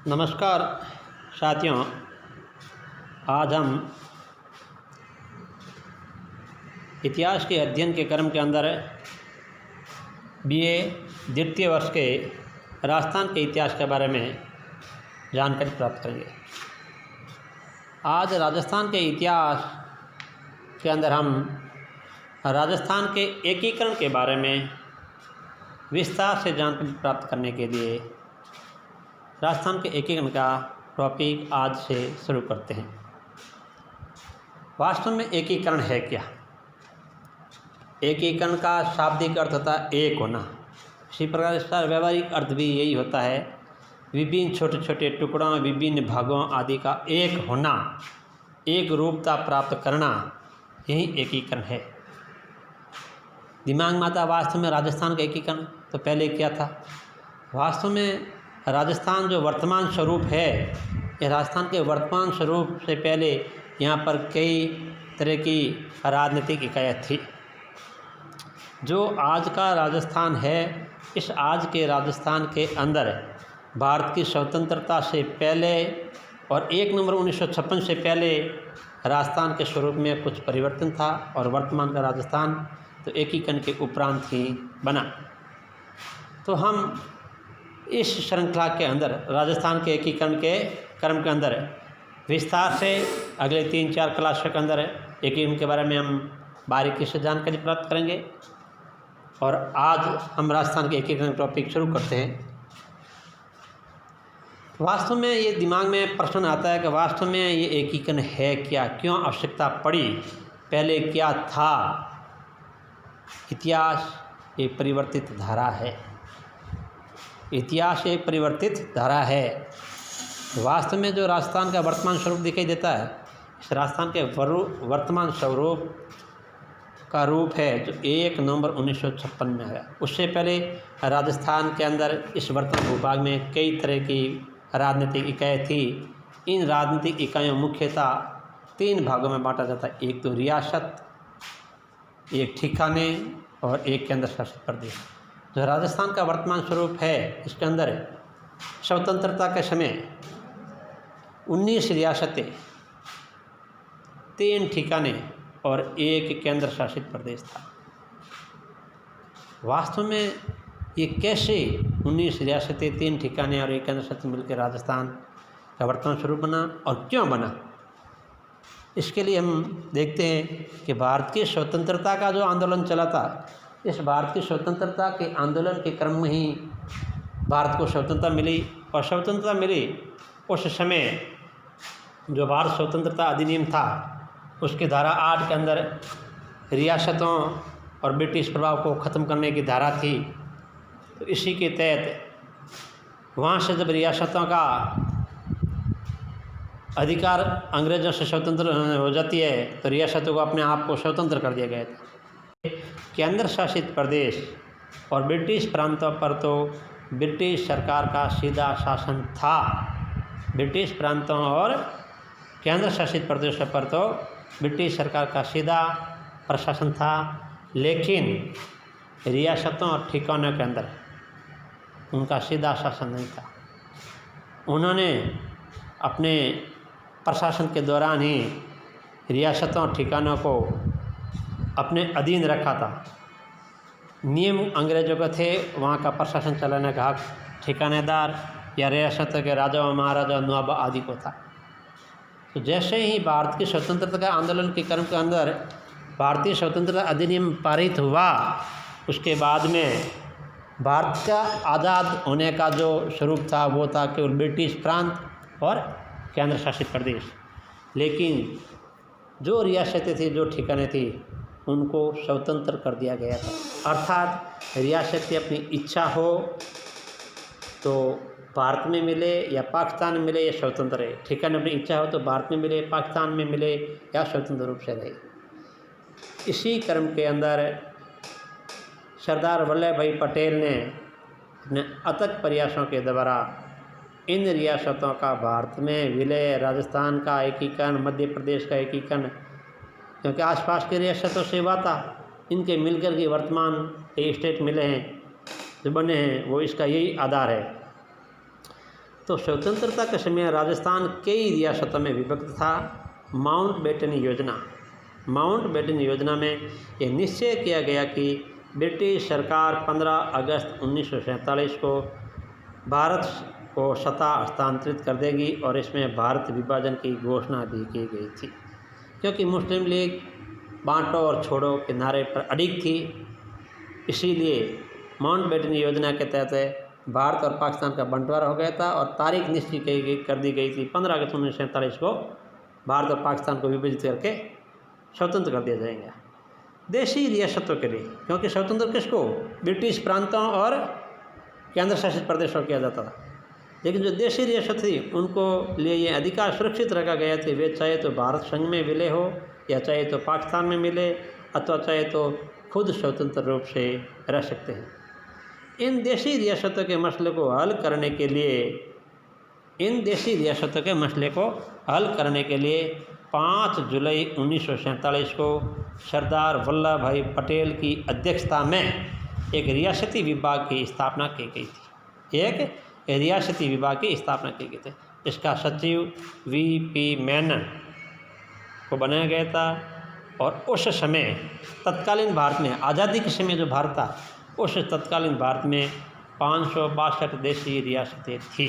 नमस्कार साथियों। आज हम इतिहास के अध्ययन के क्रम के अंदर बीए द्वितीय वर्ष के राजस्थान के इतिहास के बारे में जानकारी प्राप्त करेंगे। आज राजस्थान के इतिहास के अंदर हम राजस्थान के एकीकरण के बारे में विस्तार से जानकारी प्राप्त करने के लिए राजस्थान के एकीकरण का टॉपिक आज से शुरू करते हैं। वास्तव में एकीकरण है क्या? एकीकरण का शाब्दिक अर्थ होता है एक होना। इसी प्रकार इसका व्यवहारिक अर्थ भी यही होता है, विभिन्न छोटे छोटे टुकड़ों विभिन्न भागों आदि का एक होना, एक रूपता प्राप्त करना, यही एकीकरण है। दिमाग में आता वास्तव में राजस्थान का एकीकरण तो पहले क्या था? वास्तव में राजस्थान जो वर्तमान स्वरूप है, यह राजस्थान के वर्तमान स्वरूप से पहले यहाँ पर कई तरह की राजनीतिक इकाइयाँ थी। जो आज का राजस्थान है, इस आज के राजस्थान के अंदर भारत की स्वतंत्रता से पहले और 1 नवंबर 1956 से पहले राजस्थान के स्वरूप में कुछ परिवर्तन था और वर्तमान का राजस्थान तो एकीकरण के उपरांत ही बना। तो हम इस श्रृंखला के अंदर राजस्थान के एकीकरण के क्रम के अंदर विस्तार से अगले 3-4 क्लासों के अंदर एकीकरण के बारे में हम बारीकी से जानकारी प्राप्त करेंगे। और आज हम राजस्थान के एकीकरण टॉपिक शुरू करते हैं। वास्तव में ये दिमाग में प्रश्न आता है कि वास्तव में ये एकीकरण है क्या, क्यों आवश्यकता पड़ी, पहले क्या था? इतिहास एक परिवर्तित धारा है। इतिहास एक परिवर्तित धारा है। वास्तव में जो राजस्थान का वर्तमान स्वरूप दिखाई देता है, इस राजस्थान के वर्तमान स्वरूप का रूप है जो 1 नवंबर 1956 में है। उससे पहले राजस्थान के अंदर इस वर्तमान भूभाग में कई तरह की राजनीतिक इकाइयाँ थी। इन राजनीतिक इकाइयों मुख्यतः 3 भागों में बांटा जाता है। एक तो रियासत, एक ठिकाने और एक केंद्र शासित प्रदेश। जो राजस्थान का वर्तमान स्वरूप है, इसके अंदर स्वतंत्रता के समय 19 रियासतें, 3 ठिकाने और 1 केंद्र शासित प्रदेश था। वास्तव में ये कैसे 19 रियासतें, 3 ठिकाने और 1 केंद्र शासित मिलकर राजस्थान का वर्तमान स्वरूप बना और क्यों बना? इसके लिए हम देखते हैं कि भारत की स्वतंत्रता का जो आंदोलन चला था, इस भारत की स्वतंत्रता के आंदोलन के क्रम में ही भारत को स्वतंत्रता मिली। और स्वतंत्रता मिली उस समय जो भारत स्वतंत्रता अधिनियम था, उसकी धारा 8 के अंदर रियासतों और ब्रिटिश प्रभाव को ख़त्म करने की धारा थी। तो इसी के तहत वहाँ से जब रियासतों का अधिकार अंग्रेज़ों से स्वतंत्र हो जाती है, तो रियासतों को अपने आप को स्वतंत्र कर दिया गया था। केंद्र शासित प्रदेश और ब्रिटिश प्रांतों पर तो ब्रिटिश सरकार का सीधा शासन था। ब्रिटिश प्रांतों और केंद्र शासित प्रदेशों पर तो ब्रिटिश सरकार का सीधा प्रशासन था, लेकिन रियासतों और ठिकानों के अंदर उनका सीधा शासन नहीं था। उन्होंने अपने प्रशासन के दौरान ही रियासतों और ठिकानों को अपने अधीन रखा था। नियम अंग्रेजों का थे, वहाँ का प्रशासन चलाने का हक ठिकानेदार या रियासत के राजा महाराजा नवाब आदि को था। तो जैसे ही भारत की स्वतंत्रता के आंदोलन के क्रम के अंदर भारतीय स्वतंत्रता अधिनियम पारित हुआ, उसके बाद में भारत का आज़ाद होने का जो स्वरूप था वो था केवल ब्रिटिश प्रांत और केंद्र शासित प्रदेश। लेकिन जो रियासतें थी, जो ठिकाने थी, उनको स्वतंत्र कर दिया गया था। अर्थात रियासतें अपनी इच्छा हो तो भारत में मिले या पाकिस्तान में मिले या स्वतंत्र रहे, ठिकाने अपनी इच्छा हो तो भारत में मिले, पाकिस्तान में मिले या स्वतंत्र रूप से रहे। इसी क्रम के अंदर सरदार वल्लभ भाई पटेल ने अपने अथक प्रयासों के द्वारा इन रियासतों का भारत में विलय, राजस्थान का एकीकरण, मध्य प्रदेश का एकीकरण, क्योंकि आसपास की रियासतों से हुआ था, इनके मिलकर के वर्तमान स्टेट मिले हैं जो बने हैं, वो इसका यही आधार है। तो स्वतंत्रता के समय राजस्थान कई रियासतों में विभक्त था। माउंटबेटन योजना में यह निश्चय किया गया कि ब्रिटिश सरकार 15 अगस्त 1947 को भारत को सत्ता हस्तांतरित कर देगी और इसमें भारत विभाजन की घोषणा भी की गई थी। क्योंकि मुस्लिम लीग बांटो और छोड़ो के नारे पर अडिग थी, इसीलिए माउंटबेटन योजना के तहत भारत और पाकिस्तान का बंटवारा हो गया था और तारीख निश्चित कर दी गई थी 15 अगस्त 1947 को भारत और पाकिस्तान को विभाजित करके स्वतंत्र कर दिया जाएगा। देशी रियासतों के लिए, क्योंकि स्वतंत्र किसको, ब्रिटिश प्रांतों और केंद्र शासित प्रदेशों किया जाता था, लेकिन जो देशी रियासत थी उनको लिए ये अधिकार सुरक्षित रखा गया थे। वे चाहे तो भारत संघ में विलय हो या चाहे तो पाकिस्तान में मिले अथवा चाहे तो खुद स्वतंत्र रूप से रह सकते हैं। इन देशी रियासतों के मसले को हल करने के लिए 5 जुलाई 1947 को सरदार वल्लभ भाई पटेल की अध्यक्षता में एक रियासती विभाग की स्थापना की गई थी। इसका सचिव V.P. मेनन को बनाया गया था और उस समय तत्कालीन भारत में, आज़ादी के समय जो भारत था, उस तत्कालीन भारत में 562 देशी रियासतें थी।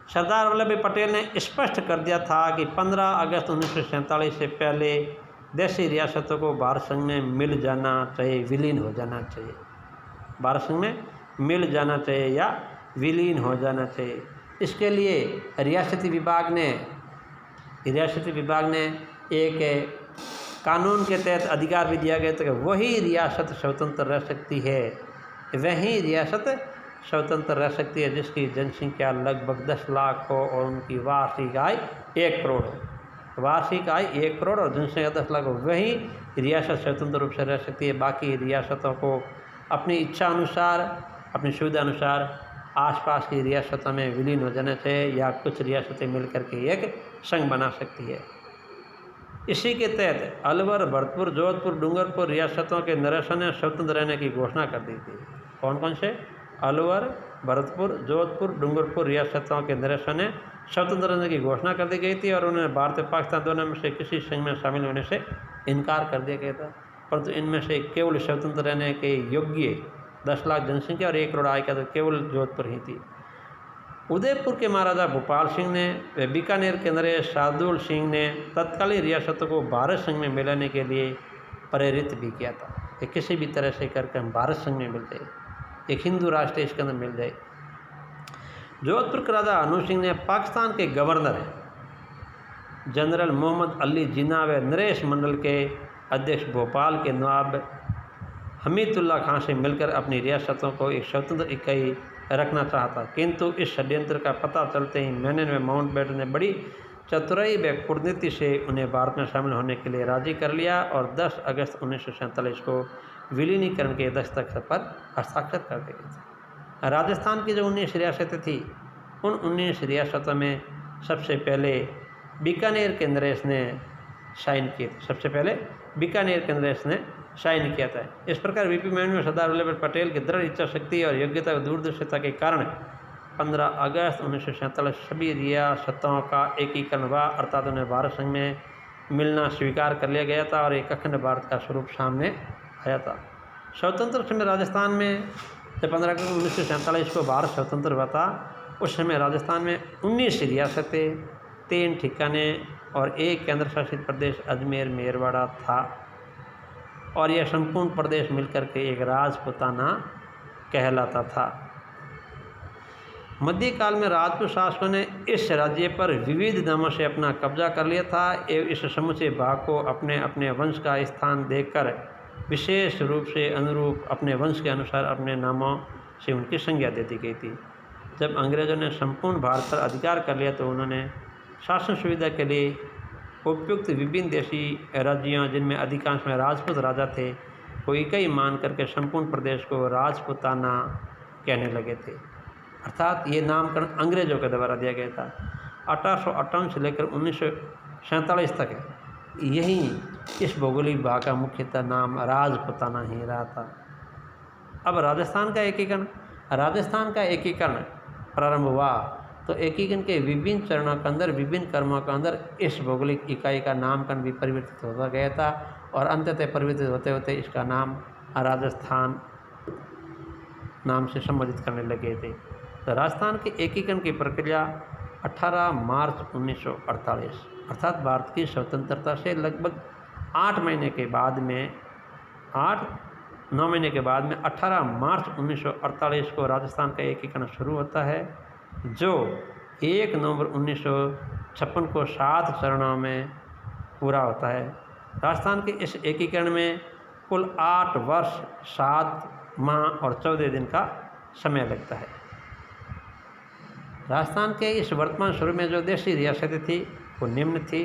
सरदार वल्लभ भाई पटेल ने स्पष्ट कर दिया था कि 15 अगस्त 1947 से पहले देशी रियासतों को भारत संघ में मिल जाना चाहिए, विलीन हो जाना चाहिए। भारत संघ में मिल जाना चाहिए या विलीन हो जाना चाहिए। इसके लिए रियासती विभाग ने एक कानून के तहत अधिकार भी दिया गया था कि वही रियासत स्वतंत्र रह सकती है जिसकी जनसंख्या लगभग 10 लाख हो और उनकी वार्षिक आय 1 करोड़ हो। और जनसंख्या 10 लाख हो, वही रियासत स्वतंत्र रूप से रह सकती है। बाकी रियासतों को अपनी इच्छा अनुसार, अपनी सुविधा अनुसार आसपास की रियासतों में विलीन हो जाना चाहिए या कुछ रियासतें मिलकर के एक संघ बना सकती है। इसी के तहत अलवर, भरतपुर, जोधपुर, डूंगरपुर रियासतों के नरेशों ने स्वतंत्र रहने की घोषणा कर दी थी। कौन कौन से? अलवर, भरतपुर, जोधपुर, डूंगरपुर रियासतों के नरेशों ने स्वतंत्र रहने की घोषणा कर दी गई थी और उन्हें भारत और पाकिस्तान दोनों में से किसी संघ में शामिल होने से इनकार कर दिया गया था। परंतु इनमें से केवल स्वतंत्र रहने के योग्य 10 लाख जनसंख्या और 1 करोड़ आय का तो केवल जोधपुर ही थी। उदयपुर के महाराजा भोपाल सिंह ने व बीकानेर के नरेश शार्दुल सिंह ने तत्कालीन रियासतों को भारत संघ में मिलाने के लिए प्रेरित भी किया था कि किसी भी तरह से करके हम भारत संघ में मिल जाए, एक हिंदू राष्ट्र इसके अंदर मिल जाए। जोधपुर के राजा अनु सिंह ने पाकिस्तान के गवर्नर जनरल मोहम्मद अली जिन्ना व नरेश मंडल के अध्यक्ष भोपाल के नवाब हमीदुल्ला खां से मिलकर अपनी रियासतों को एक स्वतंत्र इकाई रखना चाहता, किंतु इस षड्यंत्र का पता चलते ही मेनन व माउंटबेटन ने बड़ी चतुराई व कूटनीति से उन्हें भारत में शामिल होने के लिए राजी कर लिया और 10 अगस्त 1947 को विलीनीकरण के दस्तखत पर हस्ताक्षर कर दिए थे। राजस्थान की जो 19 रियासतें थी, उन 19 रियासतों में सबसे पहले बीकानेर के नरेश ने साइन किया था। इस प्रकार V.P. मेनन में सरदार वल्लभ भाई पटेल की दृढ़ इच्छा शक्ति और योग्यता व दूरदर्शिता के कारण 15 अगस्त 1947 सभी रियासतों का एकीकरण हुआ, अर्थात उन्हें भारत संघ में मिलना स्वीकार कर लिया गया था और एक अखंड भारत का स्वरूप सामने आया था। स्वतंत्र समय राजस्थान में जब 15 अगस्त 1947 को भारत स्वतंत्र हुआ था, उस समय राजस्थान में 19 रियासतें, 3 ठिकाने और 1 केंद्र शासित प्रदेश अजमेर मेरवाड़ा था और यह संपूर्ण प्रदेश मिलकर के एक राजपूताना कहलाता था। मध्यकाल में राजपूत शासकों ने इस राज्य पर विविध नामों से अपना कब्जा कर लिया था एवं इस समूचे भाग को अपने अपने वंश का स्थान देकर विशेष रूप से अनुरूप अपने वंश के अनुसार अपने नामों से उनकी संज्ञा दे दी गई थी। जब अंग्रेज़ों ने संपूर्ण भारत पर अधिकार कर लिया तो उन्होंने शासन सुविधा के लिए उपयुक्त विभिन्न देशी राज्यों, जिनमें अधिकांश में राजपूत राजा थे, को इकाई मान करके संपूर्ण प्रदेश को राजपूताना कहने लगे थे। अर्थात ये नामकरण अंग्रेज़ों के द्वारा दिया गया था। 1858 से लेकर 1947 तक यही इस भौगोलिक भाग का मुख्यतः नाम राजपूताना ही रहा था। अब राजस्थान का एकीकरण। राजस्थान का एकीकरण प्रारंभ हुआ तो एकीकरण के विभिन्न चरणों के अंदर, विभिन्न कर्मों के अंदर इस भौगोलिक इकाई का नामकरण भी परिवर्तित होता गया था और अंततः परिवर्तित होते होते इसका नाम राजस्थान नाम से संबोधित करने लगे थे। तो राजस्थान के एकीकरण की प्रक्रिया 18 मार्च 1948 अर्थात भारत की स्वतंत्रता से लगभग 8 महीने के बाद में 8-9 महीने के बाद में 18 मार्च 1948 को राजस्थान का एकीकरण शुरू होता है, जो 1 नवंबर 1956 को 7 चरणों में पूरा होता है। राजस्थान के इस एकीकरण में कुल 8 वर्ष 7 माह और 14 दिन का समय लगता है। राजस्थान के इस वर्तमान स्वरूप में जो देशी रियासतें थी वो निम्न थी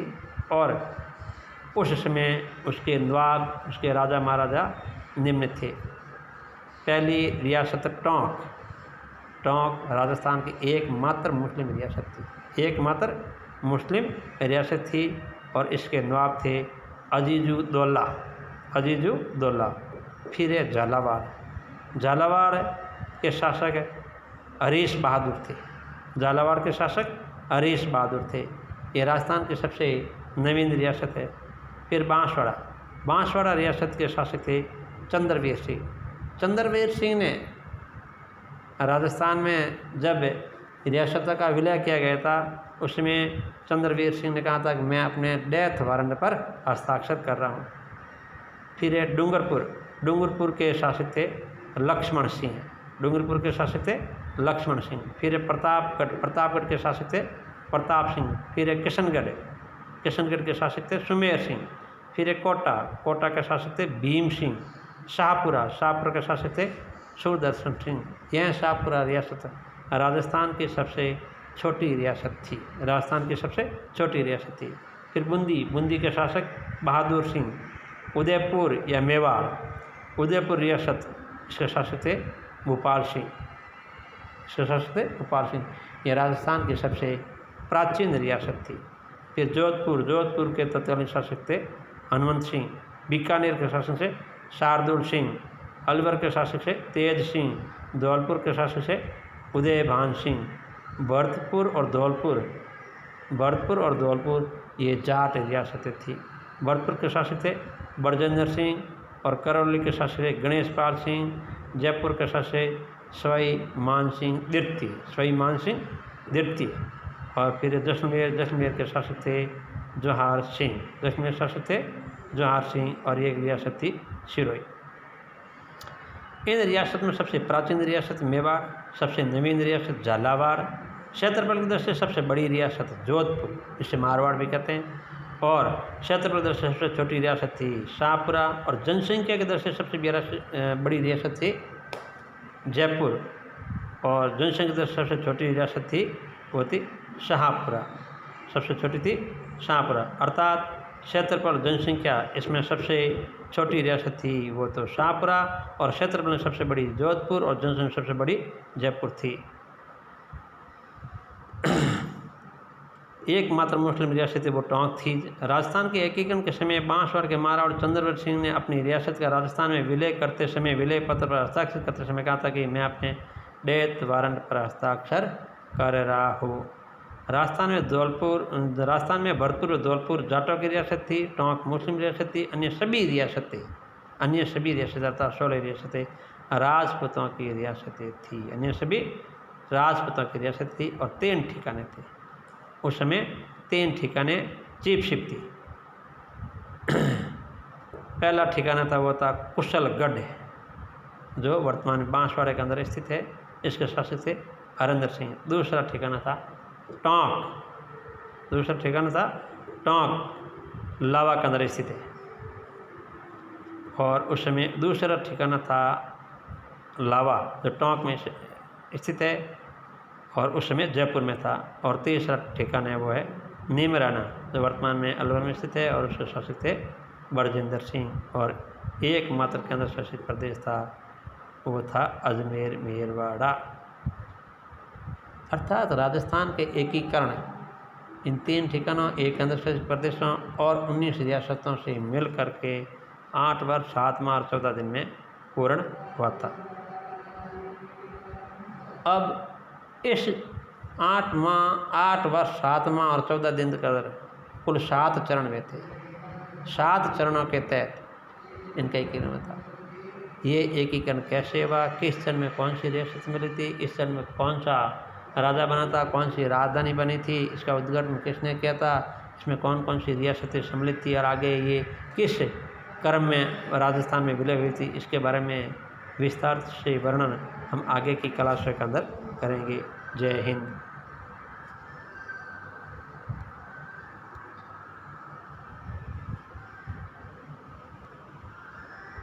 और उस समय उसके नवाब, उसके राजा महाराजा निम्न थे। पहली रियासत टोंक। टोंक राजस्थान की एकमात्र मुस्लिम रियासत थी, एकमात्र मुस्लिम रियासत थी और इसके नवाब थे अजीजुद्दौला। फिर है झालावाड़। झालावाड़ के शासक हरीश बहादुर थे। झालावाड़ के शासक हरीश बहादुर थे। ये राजस्थान की सबसे नवीन रियासत है। फिर बांसवाड़ा। बांसवाड़ा रियासत के शासक थे चंद्रवीर सिंह। चंद्रवीर सिंह ने राजस्थान में जब रियासत का विलय किया गया था उसमें चंद्रवीर सिंह ने कहा था कि मैं अपने डेथ वारंट पर हस्ताक्षर कर रहा हूँ। फिर है डूंगरपुर। डूंगरपुर के शासक थे लक्ष्मण सिंह। डूंगरपुर के शासक थे लक्ष्मण सिंह। फिर है प्रतापगढ़। प्रतापगढ़ के शासक थे प्रताप सिंह। फिर है किशनगढ़। किशनगढ़ के शासक थे सुमेर सिंह। फिर है कोटा। कोटा के शासक थे भीम सिंह। शाहपुरा। शाहपुरा के शासक थे सुदर्शन सिंह। यह शाहपुरा रियासत राजस्थान की सबसे छोटी रियासत थी। राजस्थान की सबसे छोटी रियासत थी। फिर बूंदी। बूंदी के शासक बहादुर सिंह। उदयपुर या मेवाड़। उदयपुर रियासत इसके शासक थे भोपाल सिंह। इसके शासक थे भोपाल सिंह। यह राजस्थान की सबसे प्राचीन रियासत थी। फिर जोधपुर। जोधपुर के तत्कालीन शासक थे हनुमंत सिंह। बीकानेर के शासक से शार्दुल सिंह। अलवर के शासक से तेज सिंह। धौलपुर के शासक से उदयभान सिंह। भरतपुर और धौलपुर ये जाट रियासतें थी। भरतपुर के शासक थे बरजेंद्र सिंह और करौली के शासक थे गणेश पाल सिंह। जयपुर के शासक सवाई मान सिंह द्वितीय। और फिर जैसलमेर के शासक थे जोहार सिंह। जैसलमेर शासक थे जोहार सिंह और एक रियासत थी सिरोही। इन रियासत में सबसे प्राचीन रियासत मेवाड़, सबसे नवीन रियासत झालावाड़, क्षेत्रफल की दृष्टि से सबसे बड़ी रियासत जोधपुर, इसे मारवाड़ भी कहते हैं, और क्षेत्रफल की दृष्टि से सबसे छोटी रियासत थी शाहपुरा, और जनसंख्या की दृष्टि से सबसे बड़ी रियासत थी जयपुर, और जनसंख्या की दृष्टि से सबसे छोटी रियासत थी वो थी शाहपुरा। सबसे छोटी थी शाहपुरा, अर्थात क्षेत्रफल जनसंख्या इसमें सबसे छोटी रियासत थी वो तो शाहपुरा, और क्षेत्रफल में सबसे बड़ी जोधपुर और जनसंख्या सबसे बड़ी जयपुर थी। एकमात्र मुस्लिम रियासत वो टोंक थी। राजस्थान के एकीकरण के समय बांसवाड़ के महाराज चंद्रवीर सिंह ने अपनी रियासत का राजस्थान में विलय करते समय विलय पत्र पर हस्ताक्षर करते समय कहा था कि मैं अपने डेथ वारंट पर हस्ताक्षर कर रहा हूँ। राजस्थान में भरतपुर और धौलपुर जाटों की रियासत थी। टोंक मुस्लिम रियासत थी। अन्य सभी रियासतें अर्थात 16 रियासतें राजपूतों की रियासतें थी। अन्य सभी राजपूतों की रियासत थी और 3 ठिकाने थे। उस समय 3 ठिकाने चीफशिप थी। पहला ठिकाना था वो था कुशलगढ़, जो वर्तमान में बांसवाड़े के अंदर स्थित है। इसके शासक थे हरेंद्र सिंह। दूसरा ठिकाना था टोंक लावा के अंदर स्थित है, और उस समय दूसरा ठिकाना था लावा जो टोंक में स्थित है और उस समय जयपुर में था, और तीसरा ठिकाना है वो है नीमराना जो वर्तमान में अलवर में स्थित है, और उसके शासक थे बरजिंदर सिंह, और एकमात्र केंद्र शासित प्रदेश था वो था अजमेर मेरवाड़ा। अर्थात राजस्थान के एकीकरण इन 3 ठिकानों, एक केंद्र शासित प्रदेशों और 19 रियासतों से मिल करके 8 वर्ष 7 माह और 14 दिन में पूर्ण हुआ था। अब इस 8 माह 8 वर्ष 7 माह और 14 दिन कर कुल 7 चरण हुए थे। 7 चरणों के तहत इनका एकीकरण था। ये एकीकरण कैसे हुआ, किस चरण में कौन सी रियासत मिली थी, इस चरण में कौन सा राजा बना था, कौन सी राजधानी बनी थी, इसका उद्घाटन किसने किया था, इसमें कौन कौन सी रियासतें सम्मिलित थी और आगे ये किस क्रम में राजस्थान में विलय हुई थी, इसके बारे में विस्तार से वर्णन हम आगे की क्लास के अंदर करेंगे। जय हिंद।